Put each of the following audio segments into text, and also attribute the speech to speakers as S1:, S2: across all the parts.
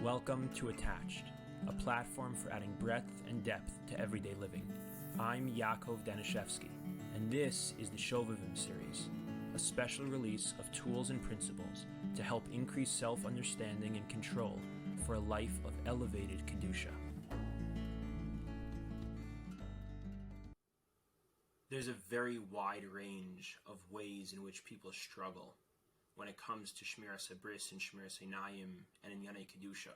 S1: Welcome to Attached, a platform for adding breadth and depth to everyday living. I'm Yakov Danishefsky, and this is the Shovavim series, a special release of tools and principles to help increase self-understanding and control for a life of elevated Kedusha. There's a very wide range of ways in which people struggle when it comes to Shmiras HaBris and Shmiras Einayim and in Yanei Kedusha.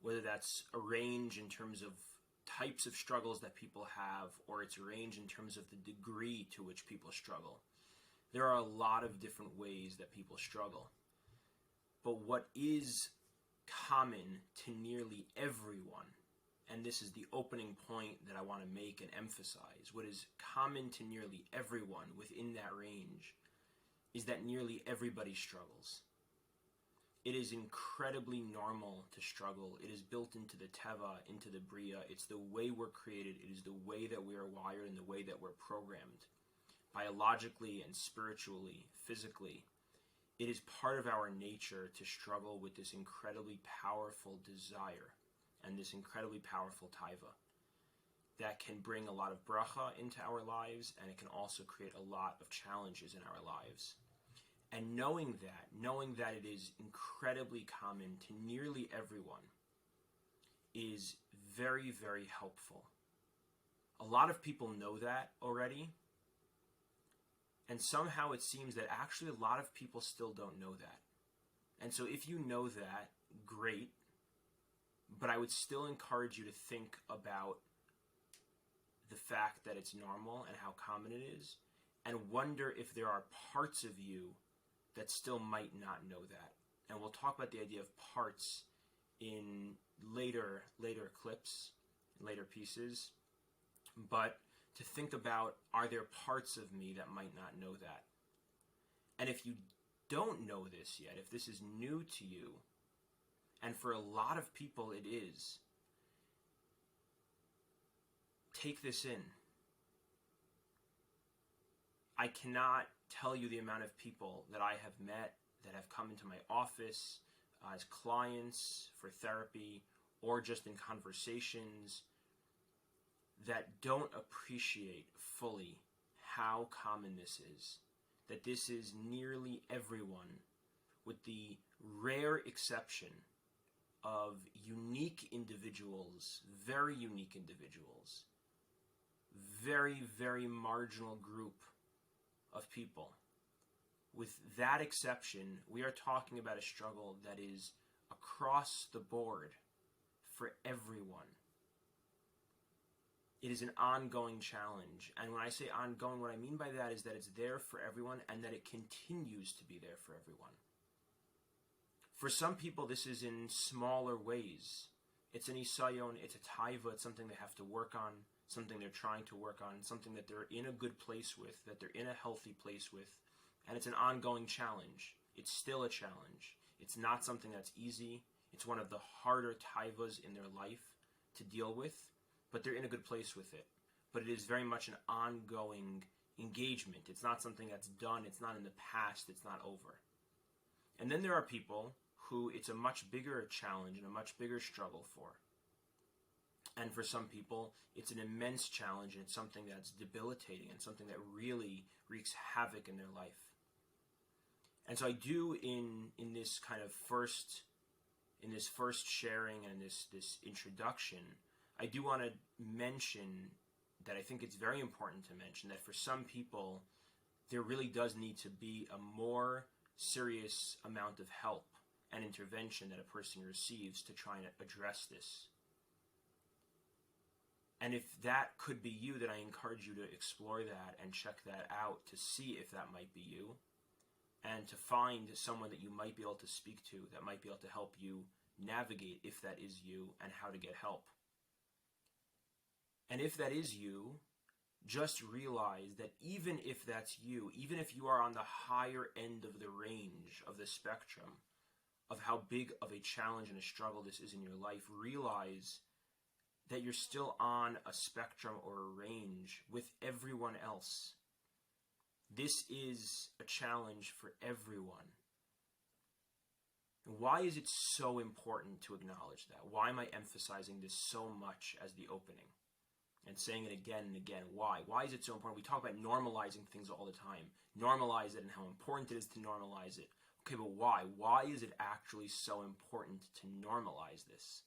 S1: Whether that's a range in terms of types of struggles that people have, or it's a range in terms of the degree to which people struggle. There are a lot of different ways that people struggle. But what is common to nearly everyone, and this is the opening point that I want to make and emphasize, what is common to nearly everyone within that range is that nearly everybody struggles. It is incredibly normal to struggle. It is built into the Teva, into the Bria. It's the way we're created. It is the way that we are wired and the way that we're programmed. Biologically and spiritually, physically, it is part of our nature to struggle with this incredibly powerful desire and this incredibly powerful taiva that can bring a lot of bracha into our lives, and it can also create a lot of challenges in our lives. And knowing that it is incredibly common to nearly everyone is very, very helpful. A lot of people know that already, and somehow it seems that actually a lot of people still don't know that. And so if you know that, great, but I would still encourage you to think about the fact that it's normal and how common it is, and wonder if there are parts of you that still might not know that. And we'll talk about the idea of parts in later clips, later pieces. But to think about, are there parts of me that might not know that? And if you don't know this yet, if this is new to you, and for a lot of people it is, take this in. I cannot tell you the amount of people that I have met that have come into my office as clients for therapy or just in conversations that don't appreciate fully how common this is. That this is nearly everyone, with the rare exception of unique individuals, very unique individuals, very, very marginal group of people. With that exception, we are talking about a struggle that is across the board for everyone. It is an ongoing challenge. And when I say ongoing, what I mean by that is that it's there for everyone and that it continues to be there for everyone. For some people, this is in smaller ways. It's an isayon, it's a taiva, it's something they have to work on, something they're trying to work on, something that they're in a good place with, that they're in a healthy place with, and it's an ongoing challenge. It's still a challenge. It's not something that's easy. It's one of the harder taivas in their life to deal with, but they're in a good place with it. But it is very much an ongoing engagement. It's not something that's done. It's not in the past. It's not over. And then there are people who it's a much bigger challenge and a much bigger struggle for. And for some people, it's an immense challenge, and it's something that's debilitating and something that really wreaks havoc in their life. And so I do in this kind of first sharing and this introduction, I do want to mention that I think it's very important to mention that for some people, there really does need to be a more serious amount of help and intervention that a person receives to try and address this. And if that could be you, then I encourage you to explore that and check that out to see if that might be you, and to find someone that you might be able to speak to that might be able to help you navigate if that is you and how to get help. And if that is you, just realize that even if that's you, even if you are on the higher end of the range of the spectrum of how big of a challenge and a struggle this is in your life, realize that you're still on a spectrum or a range with everyone else. This is a challenge for everyone. And why is it so important to acknowledge that? Why am I emphasizing this so much as the opening and saying it again and again? Why? Why is it so important? We talk about normalizing things all the time. Normalize it and how important it is to normalize it. Okay, but why? Why is it actually so important to normalize this?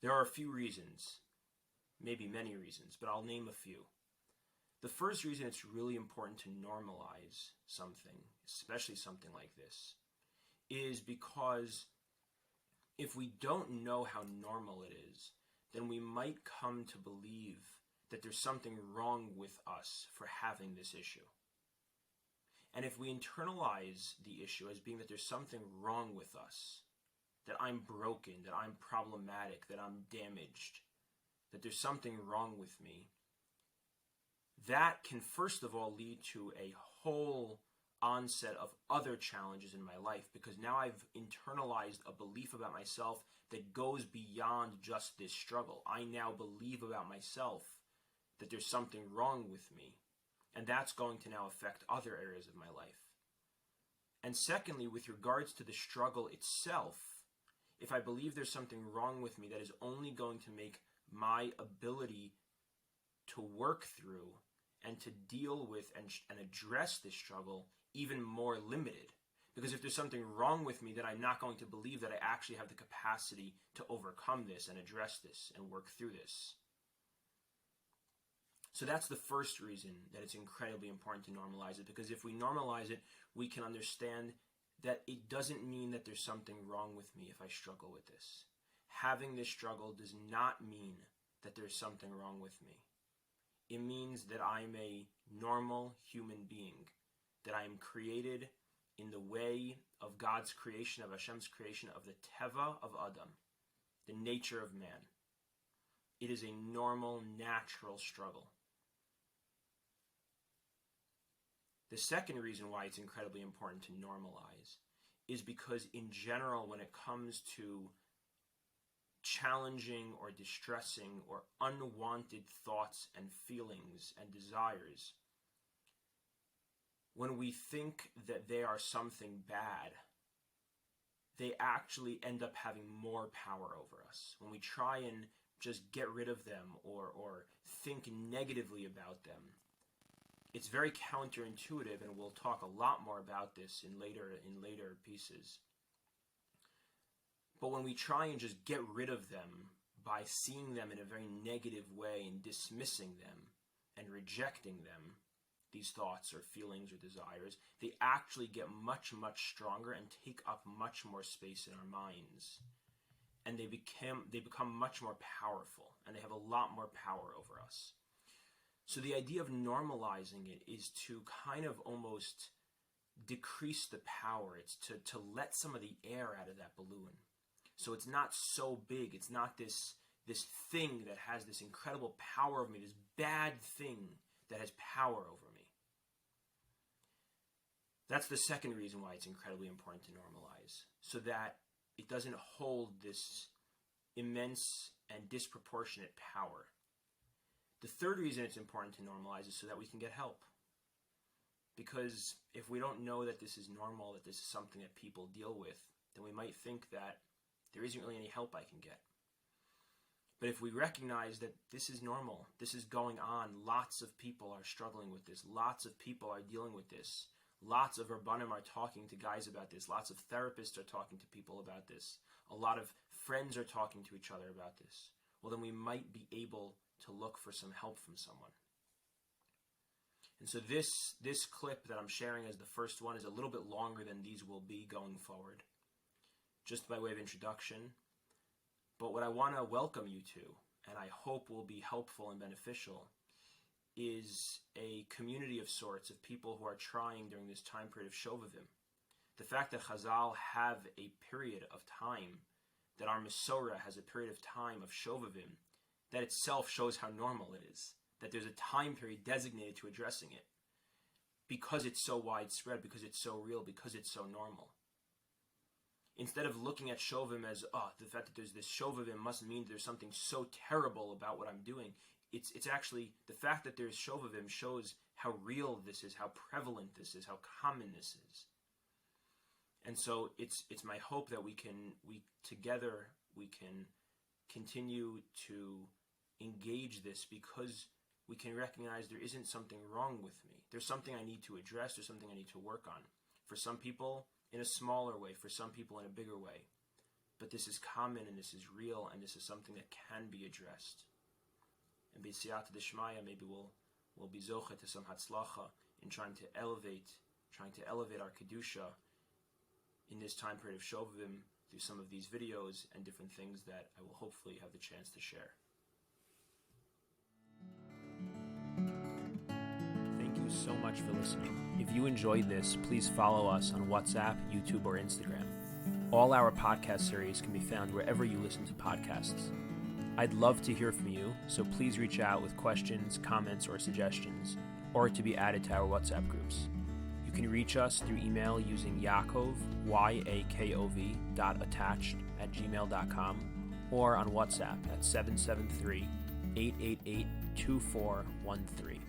S1: There are a few reasons, maybe many reasons, but I'll name a few. The first reason it's really important to normalize something, especially something like this, is because if we don't know how normal it is, then we might come to believe that there's something wrong with us for having this issue. And if we internalize the issue as being that there's something wrong with us, that I'm broken, that I'm problematic, that I'm damaged, that there's something wrong with me, that can first of all lead to a whole onset of other challenges in my life, because now I've internalized a belief about myself that goes beyond just this struggle. I now believe about myself that there's something wrong with me, and that's going to now affect other areas of my life. And secondly, with regards to the struggle itself, if I believe there's something wrong with me, that is only going to make my ability to work through and to deal with and address this struggle even more limited. Because if there's something wrong with me, then I'm not going to believe that I actually have the capacity to overcome this and address this and work through this. So that's the first reason that it's incredibly important to normalize it, because if we normalize it, we can understand that it doesn't mean that there's something wrong with me if I struggle with this. Having this struggle does not mean that there's something wrong with me. It means that I'm a normal human being, that I am created in the way of God's creation, of Hashem's creation, of the teva of Adam, the nature of man. It is a normal, natural struggle. The second reason why it's incredibly important to normalize is because in general, when it comes to challenging or distressing or unwanted thoughts and feelings and desires, when we think that they are something bad, they actually end up having more power over us. When we try and just get rid of them or think negatively about them, it's very counterintuitive, and we'll talk a lot more about this in later pieces. But when we try and just get rid of them by seeing them in a very negative way and dismissing them and rejecting them, these thoughts or feelings or desires, they actually get much, much stronger and take up much more space in our minds. And they become much more powerful, and they have a lot more power over us. So the idea of normalizing it is to kind of almost decrease the power. It's to let some of the air out of that balloon. So it's not so big. It's not this thing that has this incredible power over me, this bad thing that has power over me. That's the second reason why it's incredibly important to normalize, so that it doesn't hold this immense and disproportionate power. The third reason it's important to normalize is so that we can get help. Because if we don't know that this is normal, that this is something that people deal with, then we might think that there isn't really any help I can get. But if we recognize that this is normal, this is going on, lots of people are struggling with this, lots of people are dealing with this, lots of Rabbanim are talking to guys about this, lots of therapists are talking to people about this, a lot of friends are talking to each other about this, well then we might be able to look for some help from someone. And so this clip that I'm sharing as the first one is a little bit longer than these will be going forward, just by way of introduction. But what I want to welcome you to, and I hope will be helpful and beneficial, is a community of sorts of people who are trying during this time period of Shovavim. The fact that Chazal have a period of time, that our Mesorah has a period of time of Shovavim, that itself shows how normal it is, that there's a time period designated to addressing it, because it's so widespread, because it's so real, because it's so normal. Instead of looking at Shovavim as, the fact that there's this Shovavim must mean there's something so terrible about what I'm doing, it's actually, the fact that there's Shovavim shows how real this is, how prevalent this is, how common this is. And so it's my hope that we can continue to engage this, because we can recognize there isn't something wrong with me. There's something I need to address. There's something I need to work on. For some people, in a smaller way. For some people, in a bigger way. But this is common, and this is real, and this is something that can be addressed. And b'siyata d'shmaya, maybe we'll be zoche to some hatzlacha in trying to elevate our kedusha in this time period of Shovavim through some of these videos and different things that I will hopefully have the chance to share. Thank you so much for listening. If you enjoyed this, please follow us on WhatsApp, YouTube, or Instagram. All our podcast series can be found wherever you listen to podcasts. I'd love to hear from you, so please reach out with questions, comments, or suggestions, or to be added to our WhatsApp groups. You can reach us through email using Yakov, YAKOV, .attached@gmail.com, or on WhatsApp at 773-888-2413.